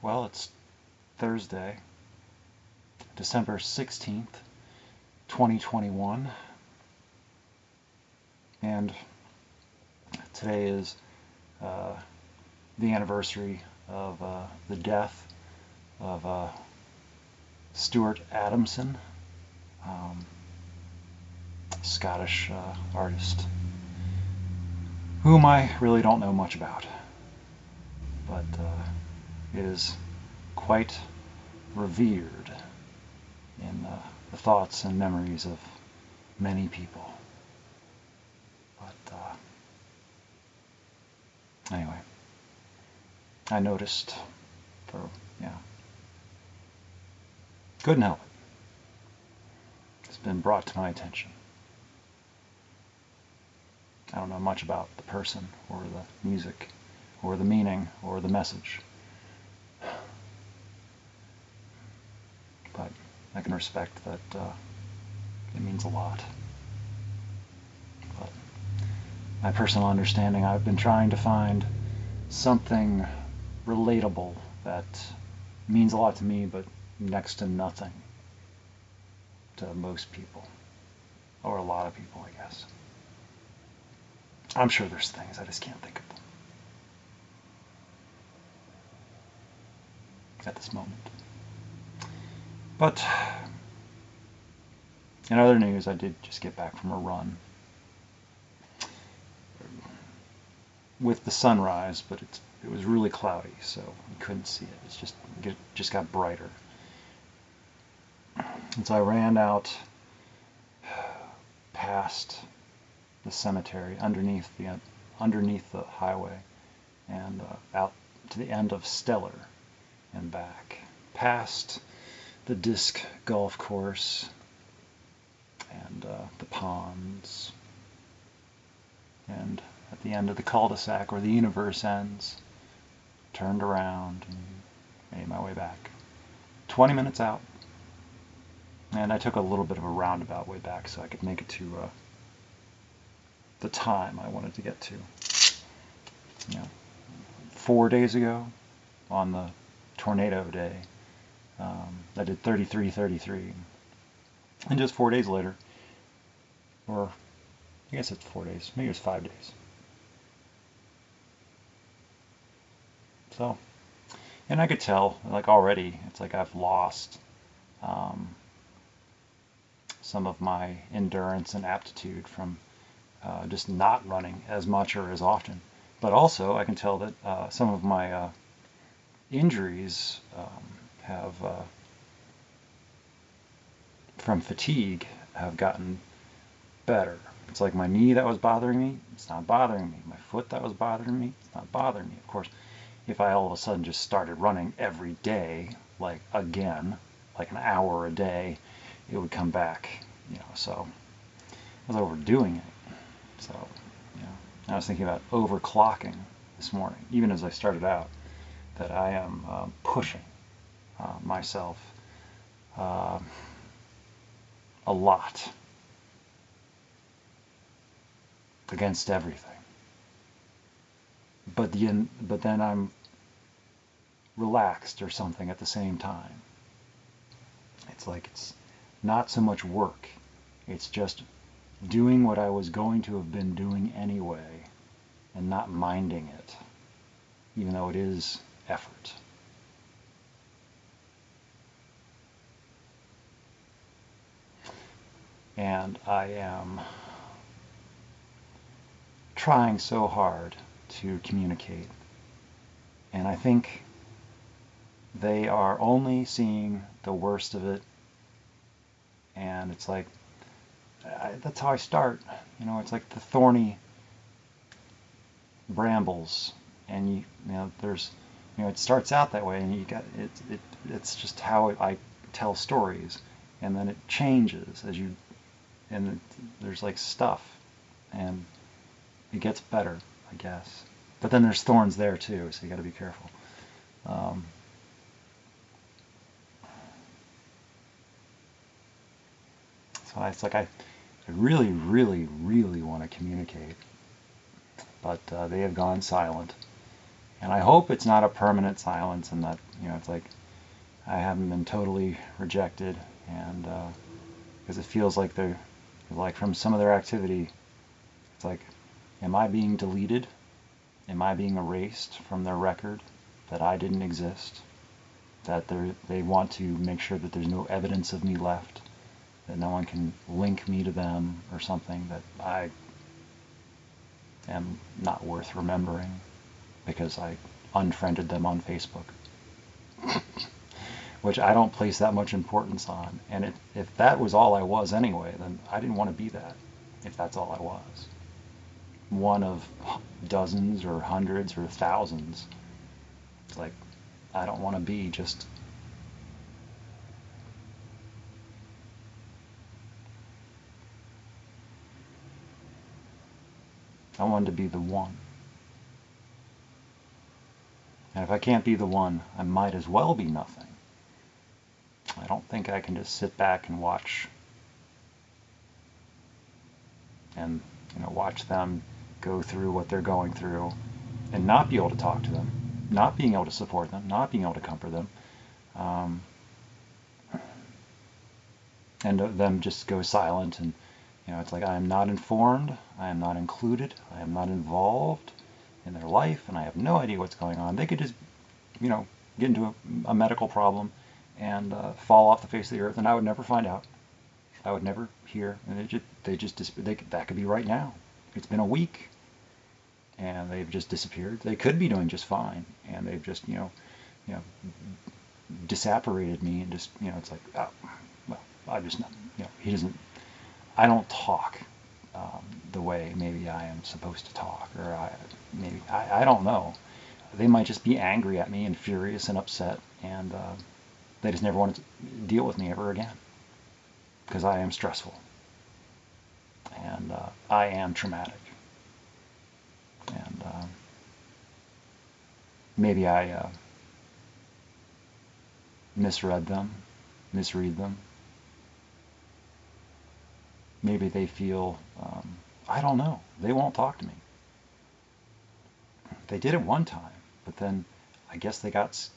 Well, it's Thursday, December 16th, 2021, and today is the anniversary of the death of Stuart Adamson, Scottish artist, whom I really don't know much about, but is quite revered in the thoughts and memories of many people. But anyway, I noticed couldn't help it. It's been brought to my attention. I don't know much about the person or the music or the meaning or the message, but I can respect that it means a lot. But my personal understanding, I've been trying to find something relatable that means a lot to me, but next to nothing to most people, or a lot of people, I guess. I'm sure there's things, I just can't think of them at this moment. But in other news, I did just get back from a run with the sunrise, but it was really cloudy, so you couldn't see it. It just got brighter. And so I ran out past the cemetery, underneath the highway, and out to the end of Stellar and back, past the disc golf course and the ponds, and at the end of the cul-de-sac where the universe ends, turned around and made my way back. 20 minutes out, and I took a little bit of a roundabout way back so I could make it to the time I wanted to get to. 4 days ago, on the tornado day, I did 33:33, and just 4 days later, or I guess it's 4 days, maybe it's 5 days. So, and I could tell, like already, it's like I've lost some of my endurance and aptitude from just not running as much or as often. But also, I can tell that some of my injuries have, from fatigue, have gotten better. It's like my knee that was bothering me, it's not bothering me. My foot that was bothering me, it's not bothering me. Of course, if I all of a sudden just started running every day, like again, like an hour a day, it would come back, so I was overdoing it. So, I was thinking about overclocking this morning, even as I started out, that I am pushing myself a lot against everything. But then I'm relaxed or something at the same time. It's like it's not so much work. It's just doing what I was going to have been doing anyway and not minding it, even though it is effort. And I am trying so hard to communicate, and I think they are only seeing the worst of it, and it's like, that's how I start. It's like the thorny brambles, and there's, it starts out that way, and you got it. It's just how I tell stories, and then it changes and there's like stuff, and it gets better, I guess. But then there's thorns there too, so you got to be careful. So it's like I really, really, really want to communicate, but they have gone silent, And I hope it's not a permanent silence, and that, it's like I haven't been totally rejected, and because it feels like they're, like, from some of their activity, it's like, am I being deleted? Am I being erased from their record, that I didn't exist? That they want to make sure that there's no evidence of me left, that no one can link me to them or something, that I am not worth remembering because I unfriended them on Facebook, which I don't place that much importance on. And if that was all I was anyway, then I didn't want to be that, if that's all I was. One of dozens or hundreds or thousands. It's like, I don't want to be just... I wanted to be the one. And if I can't be the one, I might as well be nothing. I don't think I can just sit back and watch watch them go through what they're going through and not be able to talk to them, not being able to support them, not being able to comfort them, and them just go silent. And it's like, I am not informed, I am not included, I am not involved in their life, and I have no idea what's going on. They could just get into a medical problem and fall off the face of the earth, and I would never find out. I would never hear. And that could be right now. It's been a week, and they've just disappeared. They could be doing just fine, and they've just disapparated me, and just it's like, oh, well, I just he doesn't. I don't talk the way maybe I am supposed to talk, or I don't know. They might just be angry at me and furious and upset, and they just never want to deal with me ever again, because I am stressful, and I am traumatic, and maybe I misread them. Maybe they feel, I don't know, they won't talk to me. They did it one time, but then I guess they got,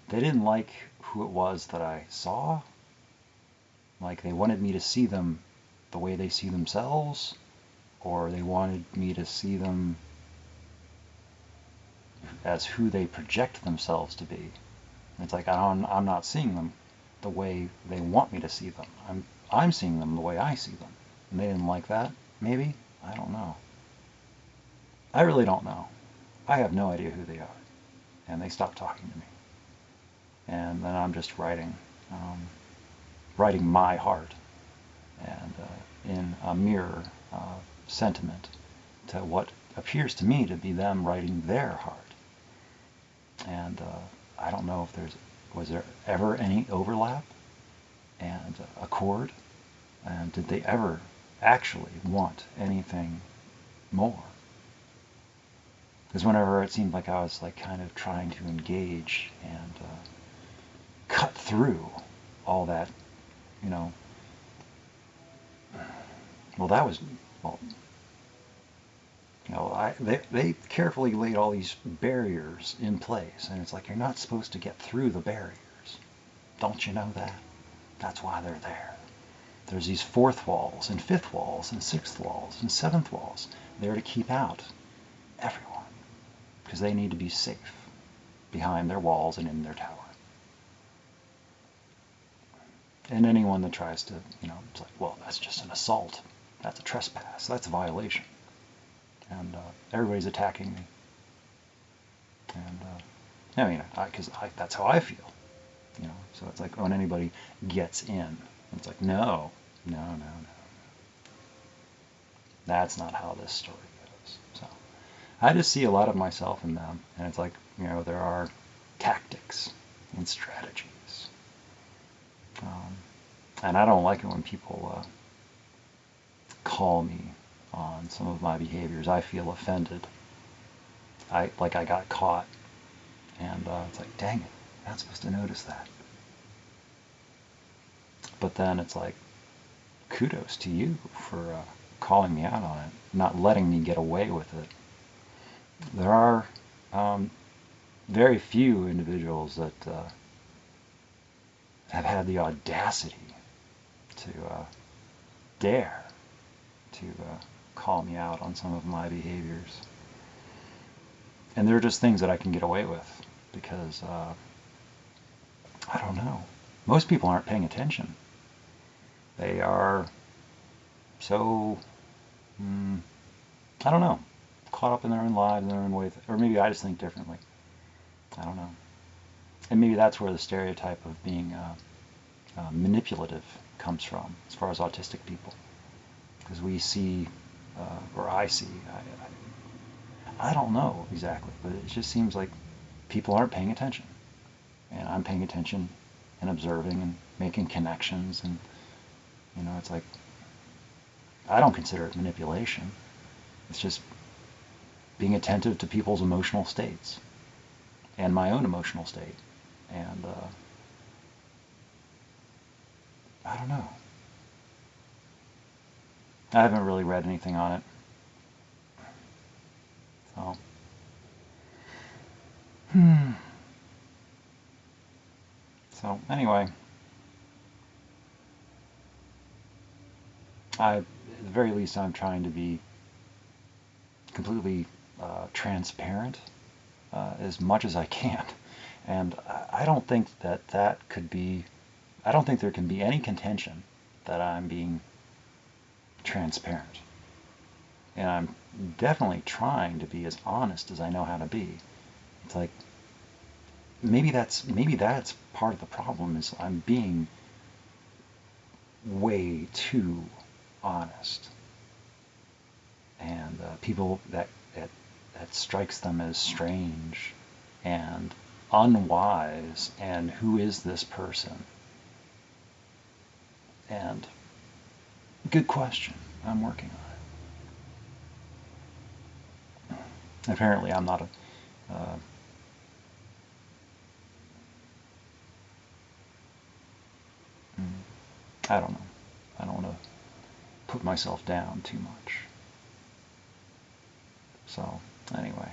they didn't like who it was that I saw. Like, they wanted me to see them the way they see themselves, or they wanted me to see them as who they project themselves to be. And it's like, I'm not seeing them the way they want me to see them. I'm seeing them the way I see them. And they didn't like that, maybe? I don't know. I really don't know. I have no idea who they are. And they stopped talking to me. And then I'm just writing my heart, and in a mirror sentiment to what appears to me to be them writing their heart. And I don't know if was there ever any overlap and accord, and did they ever actually want anything more? Because whenever it seemed like I was like kind of trying to engage and cut through all that, they carefully laid all these barriers in place, and it's like, you're not supposed to get through the barriers. Don't you know that? That's why they're there. There's these fourth walls and fifth walls and sixth walls and seventh walls there to keep out everyone, because they need to be safe behind their walls and in their tower. And anyone that tries to, it's like, well, that's just an assault. That's a trespass. That's a violation. And everybody's attacking me. And because that's how I feel. So it's like, when anybody gets in, it's like, no. That's not how this story goes. So I just see a lot of myself in them, and it's like, there are tactics and strategies. And I don't like it when people call me on some of my behaviors. I feel offended. I got caught. And it's like, dang it, I'm not supposed to notice that. But then it's like, kudos to you for calling me out on it, not letting me get away with it. There are very few individuals that have had the audacity to dare to call me out on some of my behaviors. And they're just things that I can get away with because, I don't know, most people aren't paying attention. They are so, I don't know, caught up in their own lives, in their own way, or maybe I just think differently. I don't know. And maybe that's where the stereotype of being manipulative comes from, as far as autistic people. Because we see, or I see, I don't know exactly, but it just seems like people aren't paying attention. And I'm paying attention and observing and making connections. And, you know, it's like, I don't consider it manipulation. It's just being attentive to people's emotional states and my own emotional state. And I don't know. I haven't really read anything on it. So, So anyway, at the very least, I'm trying to be completely transparent as much as I can. And I don't think that could be, I don't think there can be any contention that I'm being transparent. And I'm definitely trying to be as honest as I know how to be. It's like, maybe that's part of the problem, is I'm being way too honest. And people, that strikes them as strange and unwise, and who is this person? And good question. I'm working on it. Apparently I'm not a I don't know. I don't want to put myself down too much. So anyway,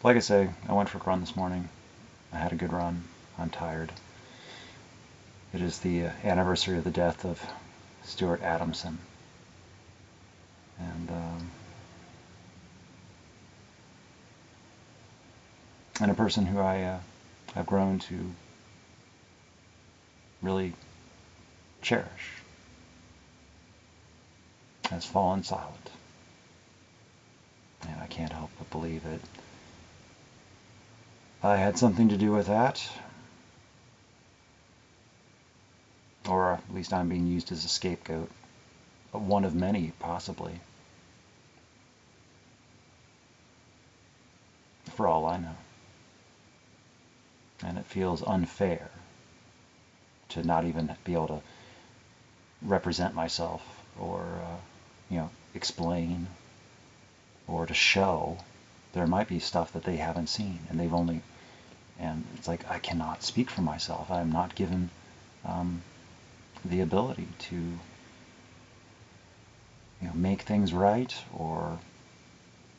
like I say, I went for a run this morning. I had a good run. I'm tired. It is the anniversary of the death of Stuart Adamson. And a person who I have grown to really cherish has fallen silent. And I can't help but believe it. I had something to do with that. Or at least I'm being used as a scapegoat. One of many, possibly. For all I know. And it feels unfair to not even be able to represent myself, or explain, or to show. There might be stuff that they haven't seen, and and it's like, I cannot speak for myself. I'm not given the ability to make things right or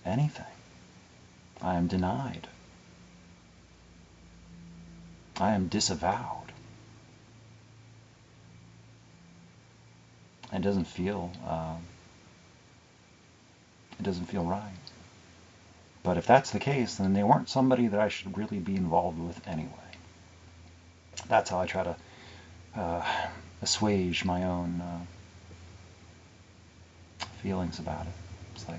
anything. I am denied. I am disavowed. It doesn't feel right. But if that's the case, then they weren't somebody that I should really be involved with anyway. That's how I try to assuage my own feelings about it. It's like,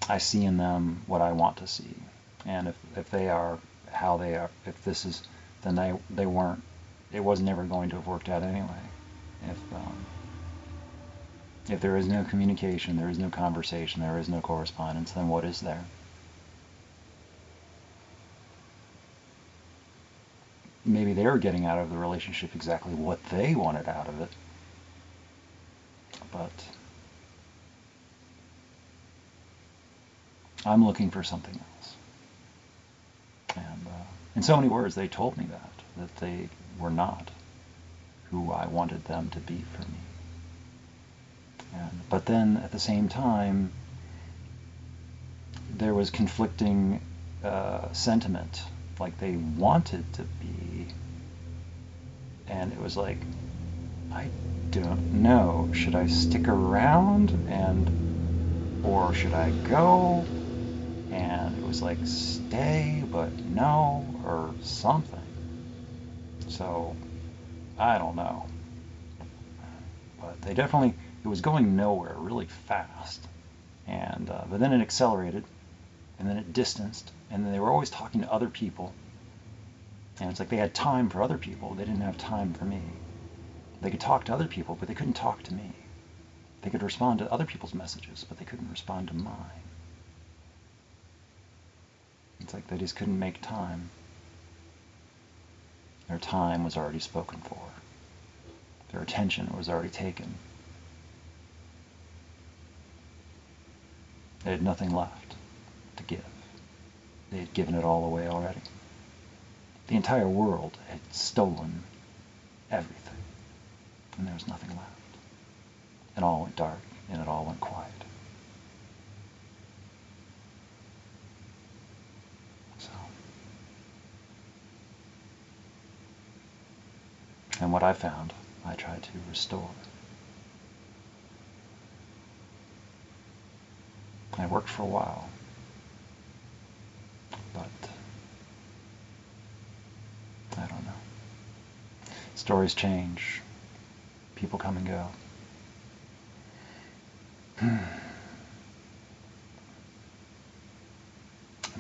I see in them what I want to see. And if they are how they are, if this is, then they weren't, it was never going to have worked out anyway. If there is no communication, there is no conversation, there is no correspondence, then what is there? Maybe they were getting out of the relationship exactly what they wanted out of it. But I'm looking for something else. And in so many words, they told me that they were not who I wanted them to be for me. But then at the same time, there was conflicting sentiment. Like they wanted to be, and it was like, I don't know. Should I stick around or should I go? And it was like, stay, but no, or something. So I don't know. But they definitely, it was going nowhere really fast. And but then it accelerated, and then it distanced, and then they were always talking to other people. And it's like they had time for other people. They didn't have time for me. They could talk to other people, but they couldn't talk to me. They could respond to other people's messages, but they couldn't respond to mine. It's like they just couldn't make time. Their time was already spoken for. Their attention was already taken. They had nothing left to give. They had given it all away already. The entire world had stolen everything, and there was nothing left. And all went dark, and it all went quiet. So, and what I found, I tried to restore. I worked for a while, but I don't know. Stories change. People come and go. I'm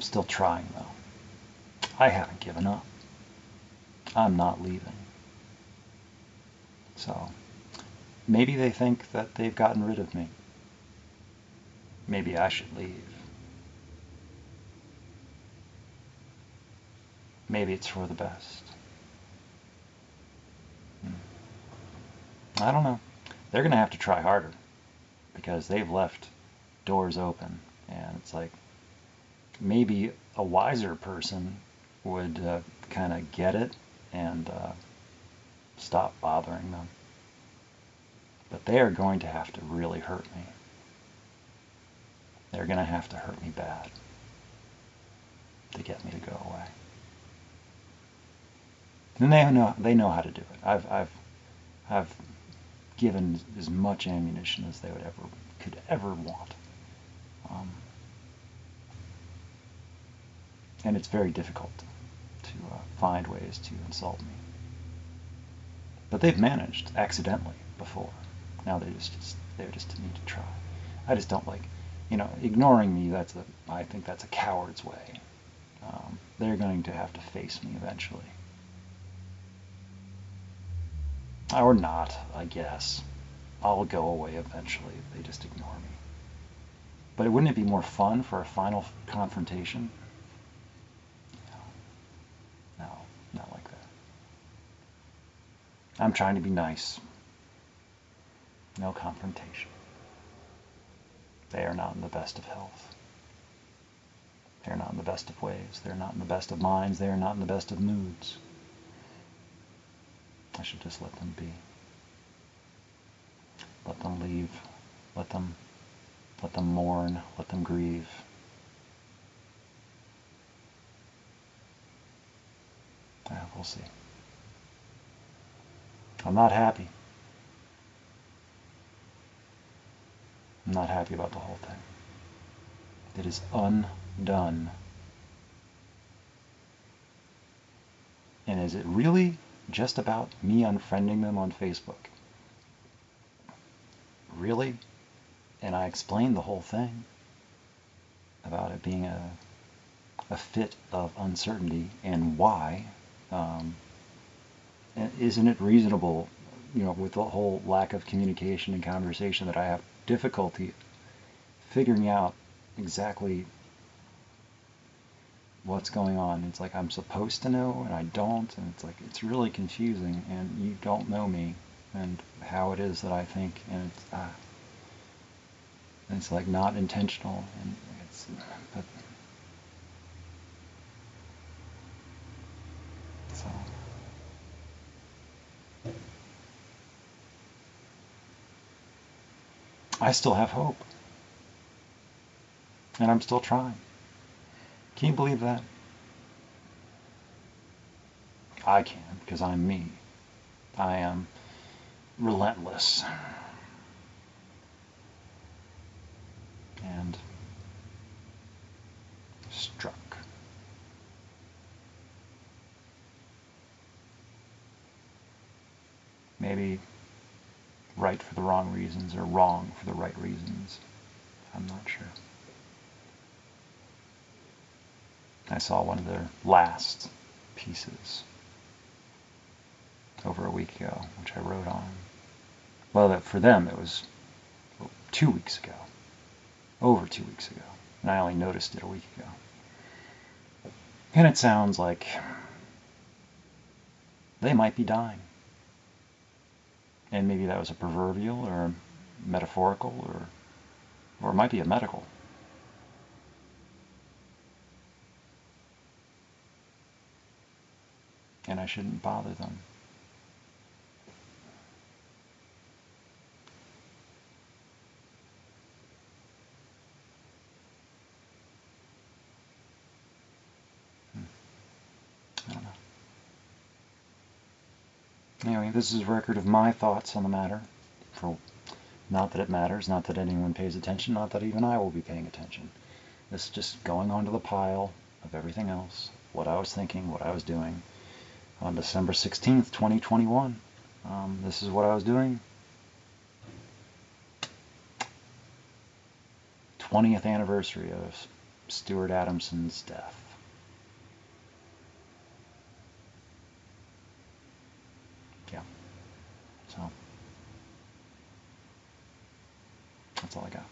still trying, though. I haven't given up. I'm not leaving. So, maybe they think that they've gotten rid of me. Maybe I should leave. Maybe it's for the best. I don't know. They're going to have to try harder because they've left doors open. And it's like maybe a wiser person would kind of get it and stop bothering them. But they are going to have to really hurt me. They're going to have to hurt me bad to get me to go away. And they know how to do it. I've given as much ammunition as they could ever want. And it's very difficult to find ways to insult me. But they've managed accidentally before. Now they just need to try. I just don't like, ignoring me. I think that's a coward's way. They're going to have to face me eventually. Or not, I guess. I'll go away eventually if they just ignore me. But wouldn't it be more fun for a final confrontation? No, not like that. I'm trying to be nice. No confrontation. They are not in the best of health. They're not in the best of ways. They're not in the best of minds. They are not in the best of moods. I should just let them be. Let them leave. Let them mourn. Let them grieve. We'll see. I'm not happy. I'm not happy about the whole thing. It is undone. And is it really just about me unfriending them on Facebook? Really? And I explained the whole thing about it being a fit of uncertainty and why. Isn't it reasonable, with the whole lack of communication and conversation, that I have difficulty figuring out exactly what's going on? It's like I'm supposed to know and I don't, and it's like it's really confusing, and you don't know me and how it is that I think, and it's like not intentional, and but so. I still have hope. And I'm still trying. Can you believe that? I can, because I'm me. I am relentless. And struck. Maybe right for the wrong reasons or wrong for the right reasons. I'm not sure. I saw one of their last pieces over a week ago, which I wrote on. Well, for them it was 2 weeks ago. Over 2 weeks ago. And I only noticed it a week ago. And it sounds like they might be dying. And maybe that was a proverbial or metaphorical or it might be a medical. And I shouldn't bother them. I don't know. Anyway, this is a record of my thoughts on the matter. Not that it matters, not that anyone pays attention, not that even I will be paying attention. This is just going onto the pile of everything else, what I was thinking, what I was doing. On December 16th, 2021, this is what I was doing. 20th anniversary of Stuart Adamson's death. Yeah, so that's all I got.